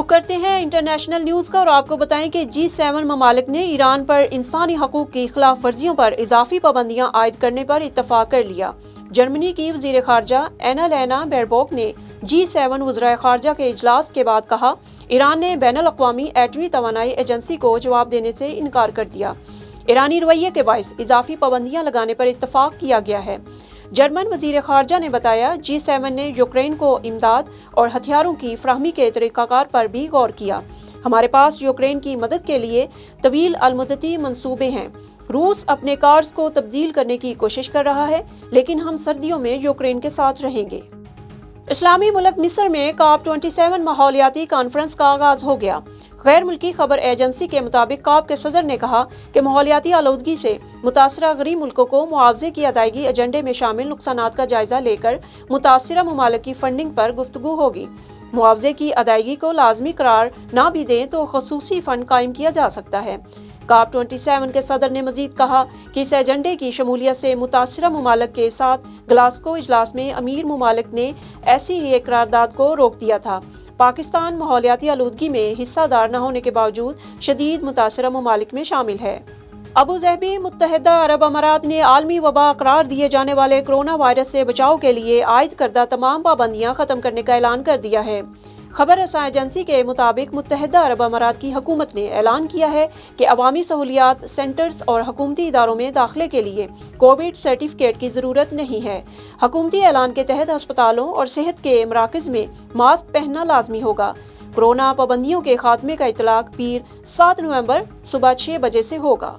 کرتے ہیں international news کا اور آپ کو بتائیں کہ G7 ممالک نے ایران پر انسانی حقوق کی خلاف ورزیوں پر اضافی پابندیاں عائد کرنے پر اتفاق کر لیا۔ جرمنی کی وزیر خارجہ اینا لینا بیربوک نے G7 وزرائے خارجہ کے اجلاس کے بعد کہا، ایران نے بین الاقوامی ایٹمی توانائی ایجنسی کو جواب دینے سے انکار کر دیا۔ ایرانی رویے کے باعث اضافی پابندیاں لگانے پر اتفاق کیا گیا ہے۔ جرمن وزیر خارجہ نے بتایا، G7 نے یوکرین کو امداد اور ہتھیاروں کی فراہمی کے طریقہ کار پر بھی غور کیا۔ ہمارے پاس یوکرین کی مدد کے لیے طویل المدتی منصوبے ہیں۔ روس اپنے کارز کو تبدیل کرنے کی کوشش کر رہا ہے، لیکن ہم سردیوں میں یوکرین کے ساتھ رہیں گے۔ اسلامی ملک مصر میں COP27 ماحولیاتی کانفرنس کا آغاز ہو گیا۔ غیر ملکی خبر ایجنسی کے مطابق COP کے صدر نے کہا کہ ماحولیاتی آلودگی سے متاثرہ غریب ملکوں کو معاوضے کی ادائیگی ایجنڈے میں شامل نقصانات کا جائزہ لے کر متاثرہ ممالک کی فنڈنگ پر گفتگو ہوگی۔ معاوضے کی ادائیگی کو لازمی قرار نہ بھی دیں تو خصوصی فنڈ قائم کیا جا سکتا ہے۔ COP27 کے صدر نے مزید کہا کہ اس ایجنڈے کی شمولیت سے متاثرہ ممالک کے ساتھ گلاسگو اجلاس میں امیر ممالک نے ایسی ہی ایک قرارداد کو روک دیا تھا۔ پاکستان ماحولیاتی آلودگی میں حصہ دار نہ ہونے کے باوجود شدید متاثرہ ممالک میں شامل ہے۔ ابوظہبی متحدہ عرب امارات نے عالمی وبا قرار دیے جانے والے کرونا وائرس سے بچاؤ کے لیے عائد کردہ تمام پابندیاں ختم کرنے کا اعلان کر دیا ہے۔ خبر رساں ایجنسی کے مطابق متحدہ عرب امارات کی حکومت نے اعلان کیا ہے کہ عوامی سہولیات سینٹرز اور حکومتی اداروں میں داخلے کے لیے کووڈ سرٹیفکیٹ کی ضرورت نہیں ہے۔ حکومتی اعلان کے تحت ہسپتالوں اور صحت کے مراکز میں ماسک پہننا لازمی ہوگا۔ کورونا پابندیوں کے خاتمے کا اطلاق پیر 7 نومبر صبح 6 بجے سے ہوگا۔